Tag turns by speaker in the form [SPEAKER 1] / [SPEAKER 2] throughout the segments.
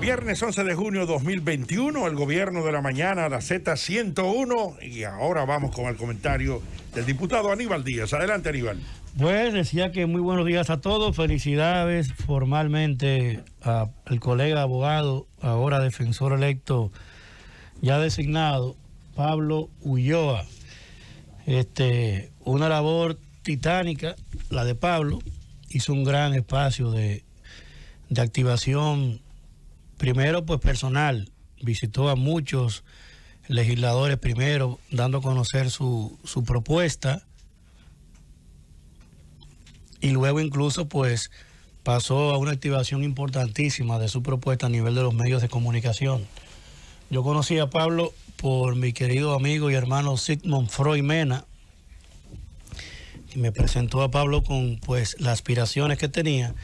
[SPEAKER 1] Viernes 11 de junio 2021, el gobierno de la mañana, la Z101, y ahora vamos con el comentario del diputado Aníbal Díaz. Adelante, Aníbal.
[SPEAKER 2] Pues decía que muy buenos días a todos, felicidades formalmente al colega abogado, ahora defensor electo ya designado, Pablo Ulloa. Una labor titánica, la de Pablo, hizo un gran espacio de activación. Primero, pues personal, visitó a muchos legisladores primero, dando a conocer su propuesta, y luego incluso pues pasó a una activación importantísima de su propuesta a nivel de los medios de comunicación. Yo conocí a Pablo por mi querido amigo y hermano Sigmund Freud Mena, y me presentó a Pablo con pues las aspiraciones que tenía,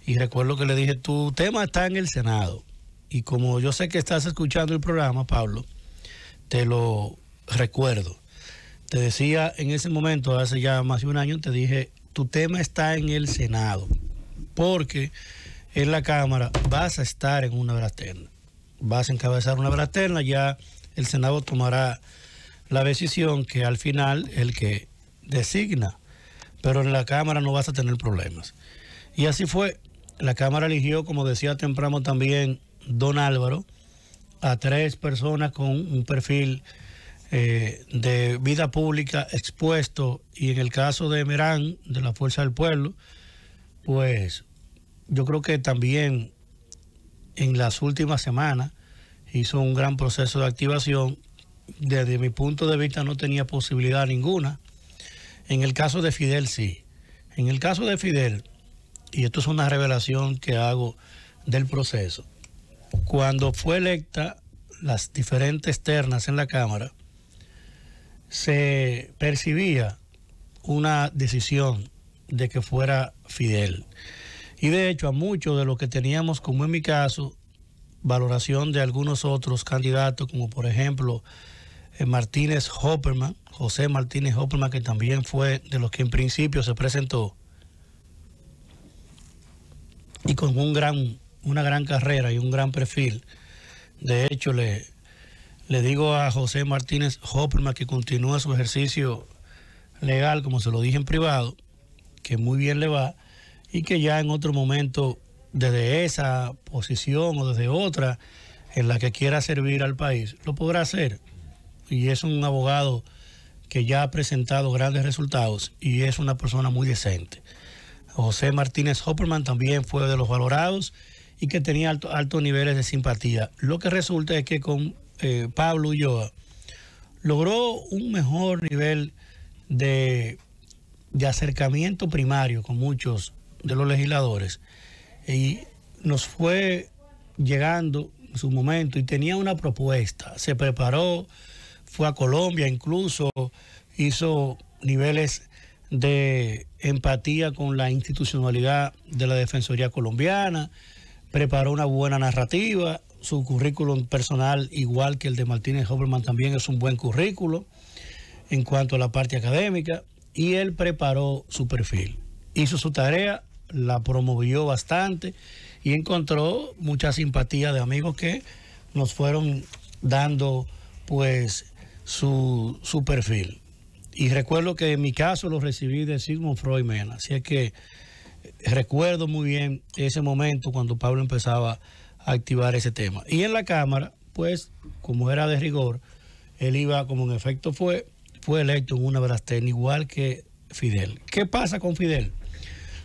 [SPEAKER 2] y recuerdo que le dije, tu tema está en el Senado. Y como yo sé que estás escuchando el programa, Pablo, te lo recuerdo. Te decía en ese momento, hace ya más de un año, te dije, tu tema está en el Senado, porque en la Cámara vas a estar en una de las ternas. Vas a encabezar una de las ternas, ya el Senado tomará la decisión que al final el que designa, pero en la Cámara no vas a tener problemas. Y así fue. La Cámara eligió, como decía temprano también don Álvaro, a 3 personas con un perfil de vida pública expuesto, y en el caso de Merán, de la Fuerza del Pueblo, pues yo creo que también en las últimas semanas hizo un gran proceso de activación. Desde mi punto de vista no tenía posibilidad ninguna. En el caso de Fidel sí. En el caso de Fidel, y esto es una revelación que hago del proceso, cuando fue electa las diferentes ternas en la Cámara, se percibía una decisión de que fuera Fidel. Y de hecho a muchos de los que teníamos, como en mi caso, valoración de algunos otros candidatos, como por ejemplo Martínez Hopperman, José Martínez Hopperman, que también fue de los que en principio se presentó, y con una gran carrera y un gran perfil. De hecho, le digo a José Martínez Hopperman que continúe su ejercicio legal, como se lo dije en privado, que muy bien le va, y que ya en otro momento, desde esa posición o desde otra en la que quiera servir al país, lo podrá hacer. Y es un abogado que ya ha presentado grandes resultados y es una persona muy decente. José Martínez Hopperman también fue de los valorados y que tenía altos niveles de simpatía. Lo que resulta es que con Pablo Ulloa logró un mejor nivel de acercamiento primario con muchos de los legisladores, y nos fue llegando en su momento y tenía una propuesta. Se preparó, fue a Colombia, incluso hizo niveles de empatía con la institucionalidad de la Defensoría colombiana, preparó una buena narrativa, su currículum personal, igual que el de Martínez Hopperman, también es un buen currículo en cuanto a la parte académica, y él preparó su perfil, hizo su tarea, la promovió bastante y encontró mucha simpatía de amigos que nos fueron dando pues su perfil. Y recuerdo que en mi caso lo recibí de Sigmund Freud Mena. Así es que recuerdo muy bien ese momento cuando Pablo empezaba a activar ese tema. Y en la Cámara, pues, como era de rigor, él iba, como en efecto fue electo en una de las ternas, igual que Fidel. ¿Qué pasa con Fidel?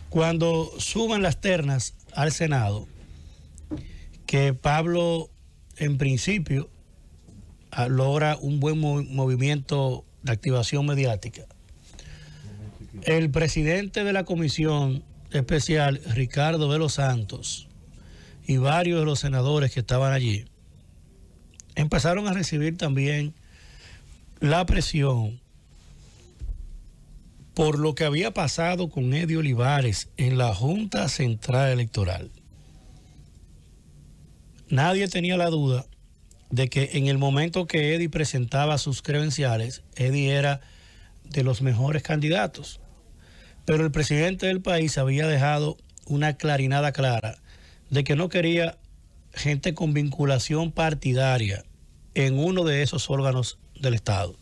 [SPEAKER 2] Cuando suban las ternas al Senado, que Pablo, en principio, logra un buen movimiento de activación mediática, el presidente de la comisión especial, Ricardo de los Santos, y varios de los senadores que estaban allí, empezaron a recibir también la presión por lo que había pasado con Eddie Olivares en la Junta Central Electoral. Nadie tenía la duda de que en el momento que Eddie presentaba sus credenciales, Eddie era de los mejores candidatos. Pero el presidente del país había dejado una clarinada clara de que no quería gente con vinculación partidaria en uno de esos órganos del Estado.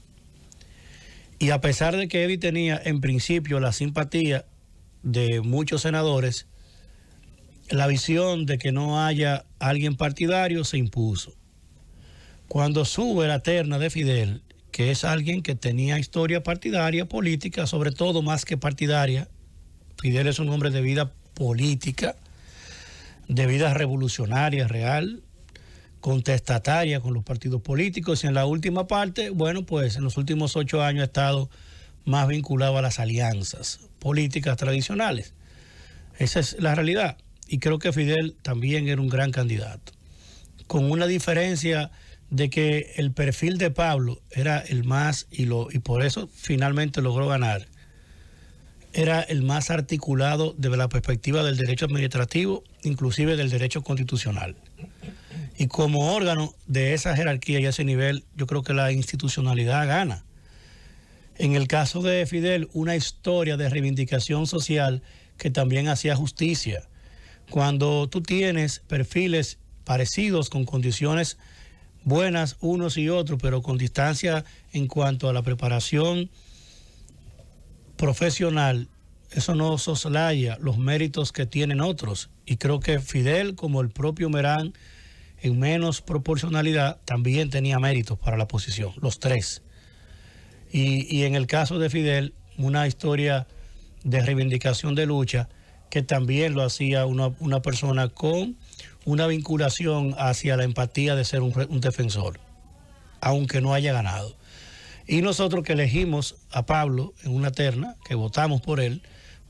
[SPEAKER 2] Y a pesar de que Eddie tenía en principio la simpatía de muchos senadores, la visión de que no haya alguien partidario se impuso. Cuando sube la terna de Fidel, que es alguien que tenía historia partidaria, política, sobre todo más que partidaria, Fidel es un hombre de vida política, de vida revolucionaria, real, contestataria con los partidos políticos, y en la última parte, bueno, pues en los últimos 8 años ha estado más vinculado a las alianzas políticas tradicionales. Esa es la realidad, y creo que Fidel también era un gran candidato, con una diferencia de que el perfil de Pablo era el más, y por eso finalmente logró ganar, era el más articulado desde la perspectiva del derecho administrativo, inclusive del derecho constitucional. Y como órgano de esa jerarquía y ese nivel, yo creo que la institucionalidad gana. En el caso de Fidel, una historia de reivindicación social que también hacía justicia. Cuando tú tienes perfiles parecidos, con condiciones buenas unos y otros, pero con distancia en cuanto a la preparación profesional, eso no soslaya los méritos que tienen otros. Y creo que Fidel, como el propio Merán, en menos proporcionalidad, también tenía méritos para la posición, los tres. Y en el caso de Fidel, una historia de reivindicación de lucha que también lo hacía una persona con una vinculación hacia la empatía de ser un defensor, aunque no haya ganado. Y nosotros que elegimos a Pablo en una terna, que votamos por él,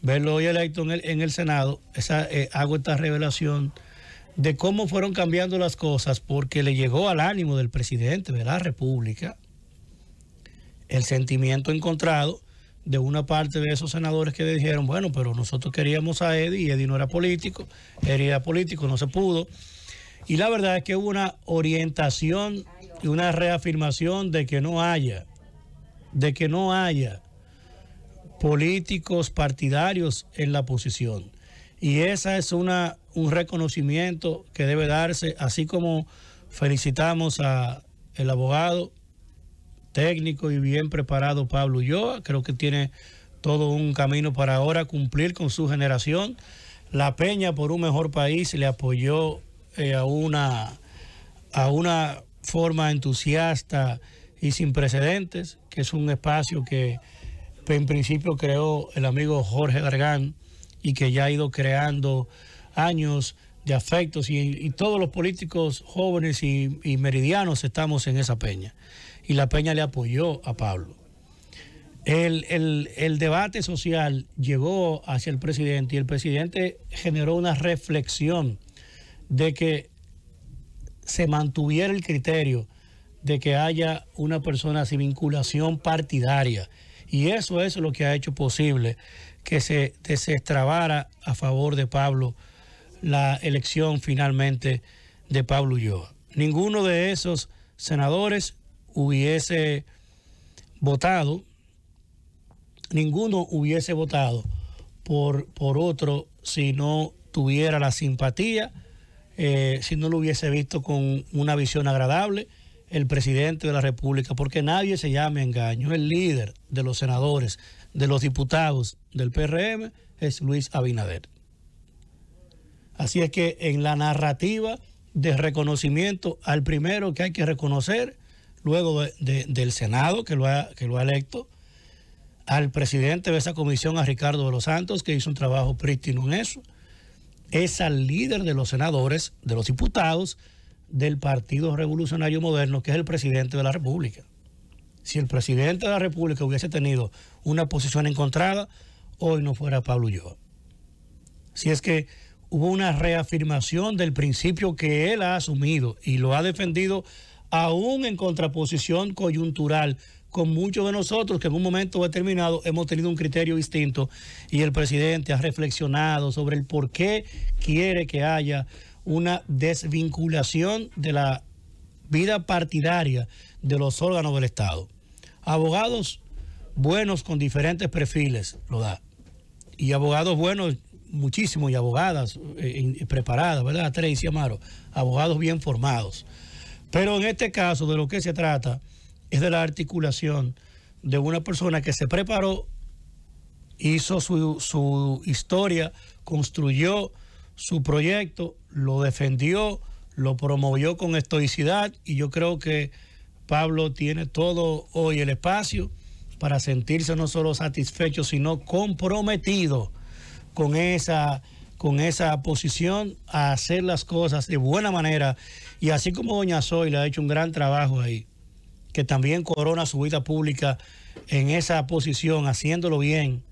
[SPEAKER 2] verlo hoy electo en el Senado, hago esta revelación de cómo fueron cambiando las cosas, porque le llegó al ánimo del presidente de la República el sentimiento encontrado de una parte de esos senadores que dijeron, bueno, pero nosotros queríamos a Eddie y Eddie no era político, no se pudo. Y la verdad es que hubo una orientación y una reafirmación de que no haya políticos partidarios en la posición. Y esa es un reconocimiento que debe darse, así como felicitamos al abogado técnico y bien preparado Pablo Ulloa. Creo que tiene todo un camino para ahora cumplir con su generación. La Peña por un Mejor País le apoyó a una forma entusiasta y sin precedentes, que es un espacio que en principio creó el amigo Jorge Gargán y que ya ha ido creando años de afectos, y todos los políticos jóvenes y meridianos estamos en esa peña. Y la peña le apoyó a Pablo. El debate social llegó hacia el presidente y el presidente generó una reflexión de que se mantuviera el criterio de que haya una persona sin vinculación partidaria. Y eso es lo que ha hecho posible que se destrabara a favor de Pablo la elección finalmente de Pablo Ulloa. Ninguno de esos senadores hubiese votado por otro si no tuviera la simpatía, si no lo hubiese visto con una visión agradable el presidente de la República, porque nadie se llama engaño. El líder de los senadores, de los diputados del PRM es Luis Abinader. Así es que en la narrativa de reconocimiento al primero que hay que reconocer, luego del Senado que lo ha electo, al presidente de esa comisión, a Ricardo de los Santos, que hizo un trabajo prístino en eso, es al líder de los senadores, de los diputados del Partido Revolucionario Moderno, que es el presidente de la República. Si el presidente de la República hubiese tenido una posición encontrada, hoy no fuera Pablo Ulloa. Si es que hubo una reafirmación del principio que él ha asumido y lo ha defendido aún en contraposición coyuntural con muchos de nosotros que en un momento determinado hemos tenido un criterio distinto, y el presidente ha reflexionado sobre el por qué quiere que haya una desvinculación de la vida partidaria de los órganos del Estado. Abogados buenos con diferentes perfiles lo da, y abogados buenos muchísimo y abogadas preparadas, ¿verdad? Tracy Amaro, abogados bien formados. Pero en este caso de lo que se trata es de la articulación de una persona que se preparó, hizo su historia, construyó su proyecto, lo defendió, lo promovió con estoicidad, y yo creo que Pablo tiene todo hoy el espacio para sentirse no solo satisfecho, sino comprometido con esa posición a hacer las cosas de buena manera. Y así como doña Zoila ha hecho un gran trabajo ahí, que también corona su vida pública en esa posición, haciéndolo bien,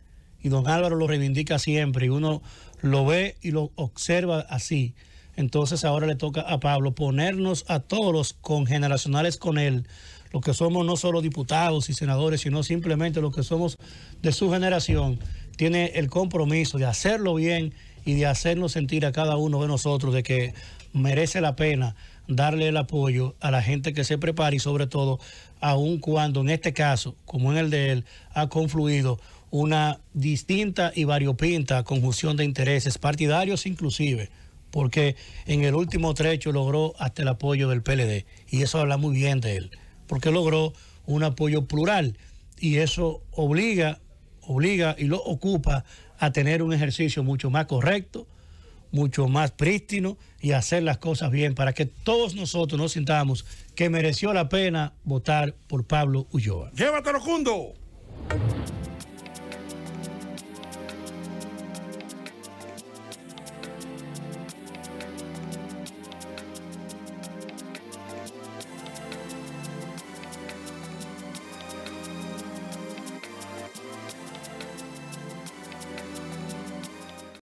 [SPEAKER 2] y don Álvaro lo reivindica siempre, y uno lo ve y lo observa así. Entonces ahora le toca a Pablo ponernos a todos los congeneracionales con él, los que somos no solo diputados y senadores, sino simplemente los que somos de su generación. Tiene el compromiso de hacerlo bien y de hacernos sentir a cada uno de nosotros de que merece la pena darle el apoyo a la gente que se prepara, y sobre todo, aun cuando en este caso, como en el de él, ha confluido una distinta y variopinta conjunción de intereses partidarios inclusive, porque en el último trecho logró hasta el apoyo del PLD, y eso habla muy bien de él, porque logró un apoyo plural, y eso obliga y lo ocupa a tener un ejercicio mucho más correcto, mucho más prístino, y hacer las cosas bien para que todos nosotros nos sintamos que mereció la pena votar por Pablo Ulloa.
[SPEAKER 1] Llévatelo, Cundo.